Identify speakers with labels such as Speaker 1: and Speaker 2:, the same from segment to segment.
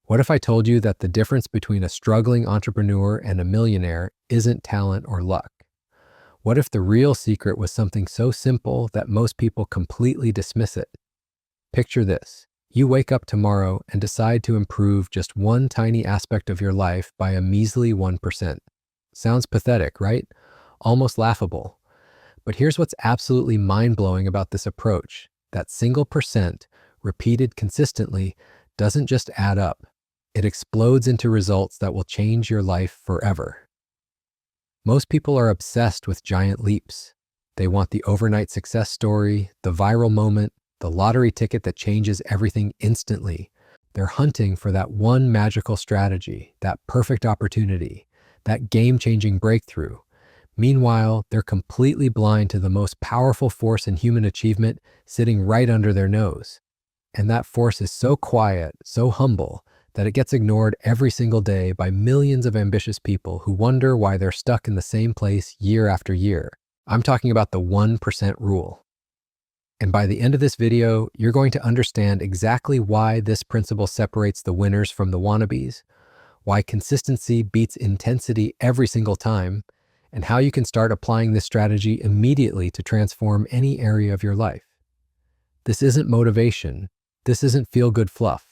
Speaker 1: What if I told you that the difference between a struggling entrepreneur and a millionaire isn't talent or luck? What if the real secret was something so simple that most people completely dismiss it? Picture this. You wake up tomorrow and decide to improve just one tiny aspect of your life by a measly 1%. Sounds pathetic, right? Almost laughable. But here's what's absolutely mind-blowing about this approach. That single percent, repeated consistently, doesn't just add up. It explodes into results that will change your life forever. Most people are obsessed with giant leaps. They want the overnight success story, the viral moment, the lottery ticket that changes everything instantly. They're hunting for that one magical strategy, that perfect opportunity, that game-changing breakthrough. Meanwhile, they're completely blind to the most powerful force in human achievement sitting right under their nose. And that force is so quiet, so humble, that it gets ignored every single day by millions of ambitious people who wonder why they're stuck in the same place year after year. I'm talking about the 1% rule. And by the end of this video, you're going to understand exactly why this principle separates the winners from the wannabes, why consistency beats intensity every single time, and how you can start applying this strategy immediately to transform any area of your life. This isn't motivation. This isn't feel-good fluff.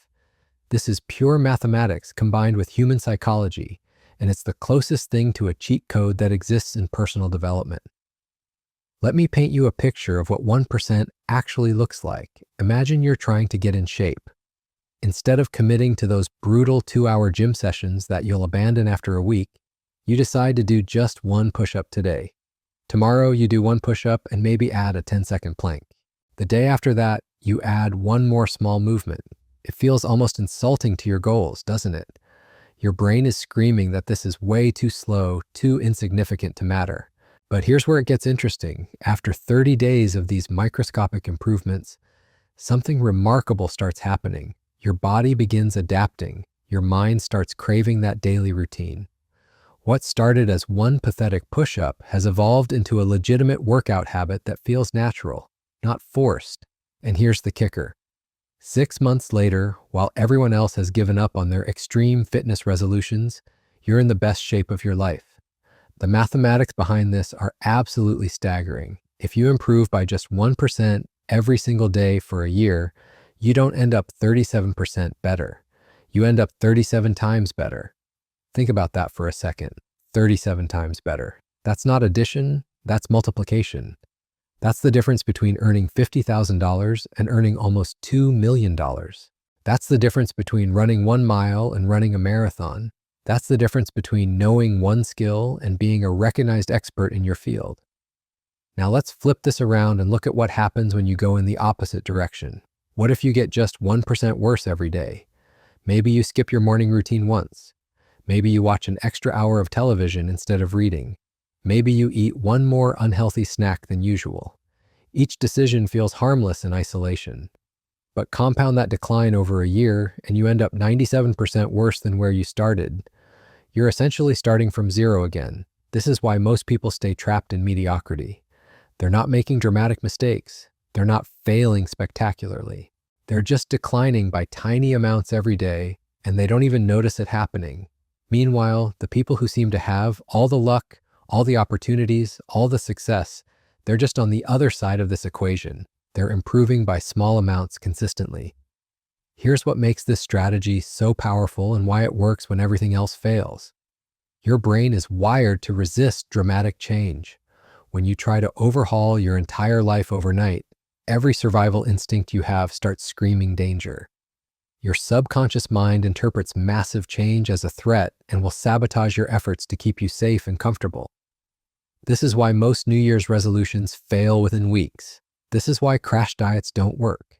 Speaker 1: This is pure mathematics combined with human psychology, and it's the closest thing to a cheat code that exists in personal development. Let me paint you a picture of what 1% actually looks like. Imagine you're trying to get in shape. Instead of committing to those brutal 2-hour gym sessions that you'll abandon after a week, you decide to do just one push-up today. Tomorrow, you do one push-up and maybe add a 10-second plank. The day after that, you add one more small movement. It feels almost insulting to your goals, doesn't it? Your brain is screaming that this is way too slow, too insignificant to matter. But here's where it gets interesting. After 30 days of these microscopic improvements, something remarkable starts happening. Your body begins adapting. Your mind starts craving that daily routine. What started as one pathetic push-up has evolved into a legitimate workout habit that feels natural, not forced. And here's the kicker. 6 months later, while everyone else has given up on their extreme fitness resolutions, you're in the best shape of your life. The mathematics behind this are absolutely staggering. If you improve by just 1% every single day for a year, you don't end up 37% better. You end up 37 times better. Think about that for a second. 37 times better. That's not addition, that's multiplication. That's the difference between earning $50,000 and earning almost $2 million. That's the difference between running 1 mile and running a marathon. That's the difference between knowing one skill and being a recognized expert in your field. Now let's flip this around and look at what happens when you go in the opposite direction. What if you get just 1% worse every day? Maybe you skip your morning routine once. Maybe you watch an extra hour of television instead of reading. Maybe you eat one more unhealthy snack than usual. Each decision feels harmless in isolation. But compound that decline over a year and you end up 97% worse than where you started. You're essentially starting from zero again. This is why most people stay trapped in mediocrity. They're not making dramatic mistakes. They're not failing spectacularly. They're just declining by tiny amounts every day, and they don't even notice it happening. Meanwhile, the people who seem to have all the luck, all the opportunities, all the success, they're just on the other side of this equation. They're improving by small amounts consistently. Here's what makes this strategy so powerful and why it works when everything else fails. Your brain is wired to resist dramatic change. When you try to overhaul your entire life overnight, every survival instinct you have starts screaming danger. Your subconscious mind interprets massive change as a threat and will sabotage your efforts to keep you safe and comfortable. This is why most New Year's resolutions fail within weeks. This is why crash diets don't work.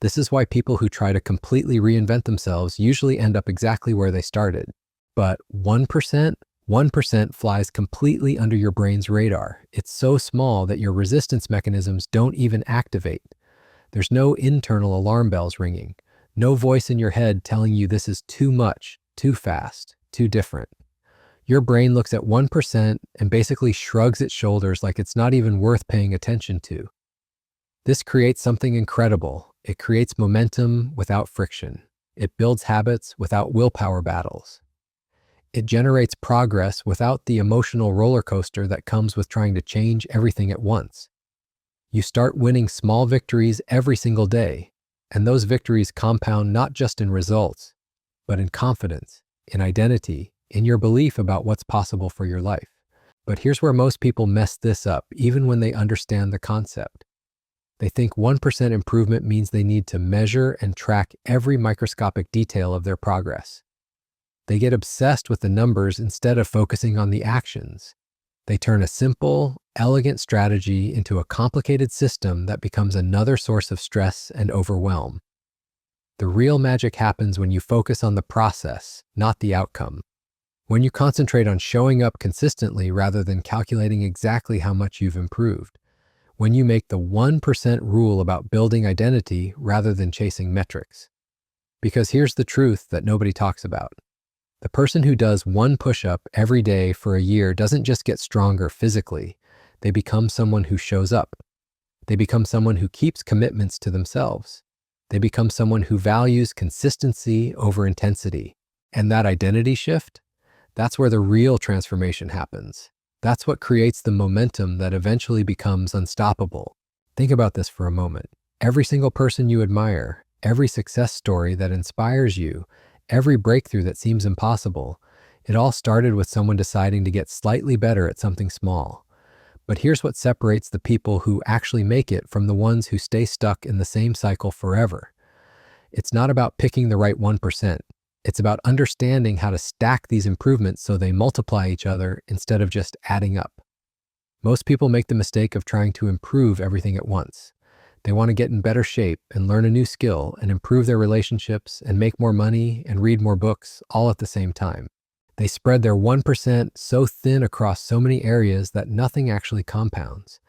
Speaker 1: This is why people who try to completely reinvent themselves usually end up exactly where they started. But 1% flies completely under your brain's radar. It's so small that your resistance mechanisms don't even activate. There's no internal alarm bells ringing. No voice in your head telling you this is too much, too fast, too different. Your brain looks at 1% and basically shrugs its shoulders like it's not even worth paying attention to. This creates something incredible. It creates momentum without friction. It builds habits without willpower battles. It generates progress without the emotional roller coaster that comes with trying to change everything at once. You start winning small victories every single day, and those victories compound not just in results, but in confidence, in identity, in your belief about what's possible for your life. But here's where most people mess this up, even when they understand the concept. They think 1% improvement means they need to measure and track every microscopic detail of their progress. They get obsessed with the numbers instead of focusing on the actions. They turn a simple, elegant strategy into a complicated system that becomes another source of stress and overwhelm. The real magic happens when you focus on the process, not the outcome. When you concentrate on showing up consistently rather than calculating exactly how much you've improved. When you make the 1% rule about building identity rather than chasing metrics. Because here's the truth that nobody talks about. The person who does one push-up every day for a year doesn't just get stronger physically. They become someone who shows up. They become someone who keeps commitments to themselves. They become someone who values consistency over intensity. And that identity shift, that's where the real transformation happens. That's what creates the momentum that eventually becomes unstoppable. Think about this for a moment. Every single person you admire, every success story that inspires you, every breakthrough that seems impossible, it all started with someone deciding to get slightly better at something small. But here's what separates the people who actually make it from the ones who stay stuck in the same cycle forever. It's not about picking the right 1%. It's about understanding how to stack these improvements so they multiply each other instead of just adding up. Most people make the mistake of trying to improve everything at once. They want to get in better shape and learn a new skill and improve their relationships and make more money and read more books all at the same time. They spread their 1% so thin across so many areas that nothing actually compounds.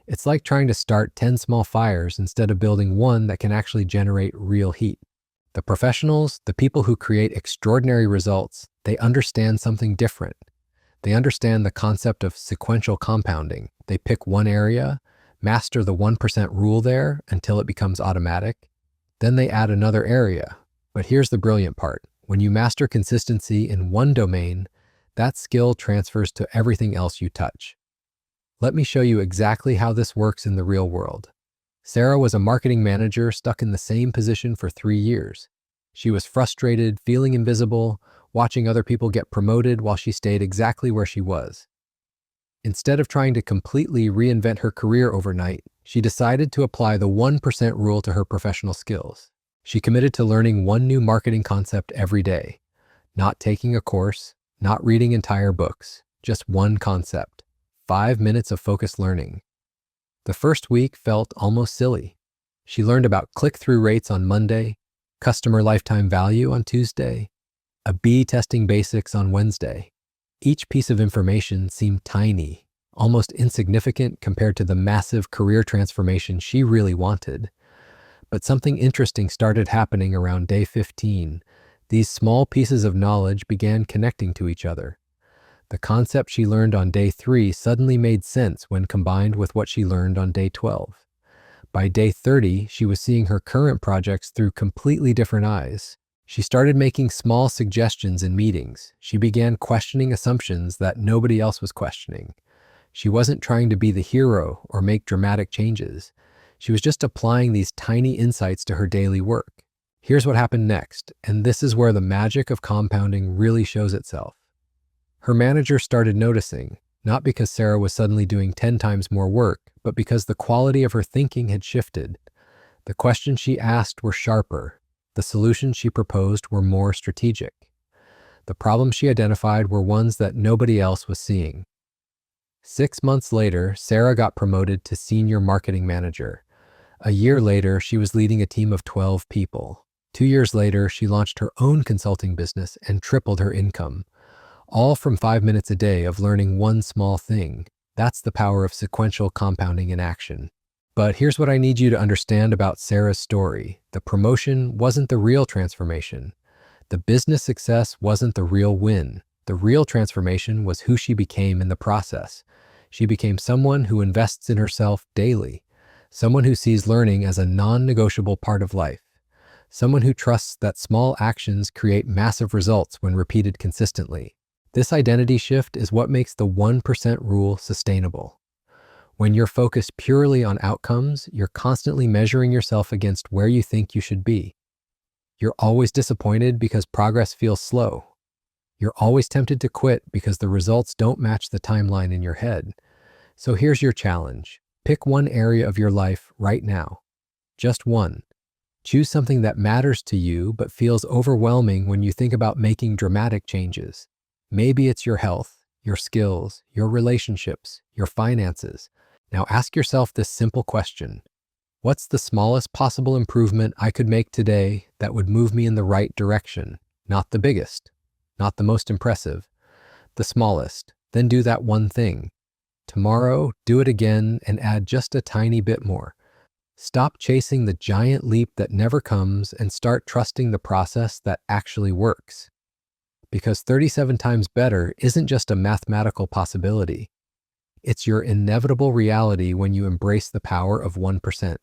Speaker 1: It's like trying to start 10 small fires instead of building one that can actually generate real heat. The professionals, the people who create extraordinary results, they understand something different. They understand the concept of sequential compounding. They pick one area, master the 1% rule there until it becomes automatic. Then they add another area. But here's the brilliant part. When you master consistency in one domain, that skill transfers to everything else you touch. Let me show you exactly how this works in the real world. Sarah was a marketing manager stuck in the same position for 3 years. She was frustrated, feeling invisible, watching other people get promoted while she stayed exactly where she was. Instead of trying to completely reinvent her career overnight, she decided to apply the 1% rule to her professional skills. She committed to learning one new marketing concept every day, not taking a course, not reading entire books, just one concept, 5 minutes of focused learning. The first week felt almost silly. She learned about click-through rates on Monday, customer lifetime value on Tuesday, A/B testing basics on Wednesday. Each piece of information seemed tiny, almost insignificant compared to the massive career transformation she really wanted. But something interesting started happening around day 15. These small pieces of knowledge began connecting to each other. The concept she learned on day 3 suddenly made sense when combined with what she learned on day 12. By day 30, she was seeing her current projects through completely different eyes. She started making small suggestions in meetings. She began questioning assumptions that nobody else was questioning. She wasn't trying to be the hero or make dramatic changes. She was just applying these tiny insights to her daily work. Here's what happened next, and this is where the magic of compounding really shows itself. Her manager started noticing, not because Sarah was suddenly doing 10 times more work, but because the quality of her thinking had shifted. The questions she asked were sharper. The solutions she proposed were more strategic. The problems she identified were ones that nobody else was seeing. 6 months later, Sarah got promoted to senior marketing manager. A year later, she was leading a team of 12 people. 2 years later, she launched her own consulting business and tripled her income. All from 5 minutes a day of learning one small thing. That's the power of sequential compounding in action. But here's what I need you to understand about Sarah's story. The promotion wasn't the real transformation. The business success wasn't the real win. The real transformation was who she became in the process. She became someone who invests in herself daily, someone who sees learning as a non-negotiable part of life, Someone who trusts that small actions create massive results when repeated consistently. This identity shift is what makes the 1% rule sustainable. When you're focused purely on outcomes, you're constantly measuring yourself against where you think you should be. You're always disappointed because progress feels slow. You're always tempted to quit because the results don't match the timeline in your head. So here's your challenge. Pick one area of your life right now. Just one. Choose something that matters to you but feels overwhelming when you think about making dramatic changes. Maybe it's your health, your skills, your relationships, your finances. Now ask yourself this simple question. What's the smallest possible improvement I could make today that would move me in the right direction? Not the biggest, not the most impressive, the smallest. Then do that one thing. Tomorrow, do it again and add just a tiny bit more. Stop chasing the giant leap that never comes and start trusting the process that actually works. Because 37 times better isn't just a mathematical possibility. It's your inevitable reality when you embrace the power of 1%.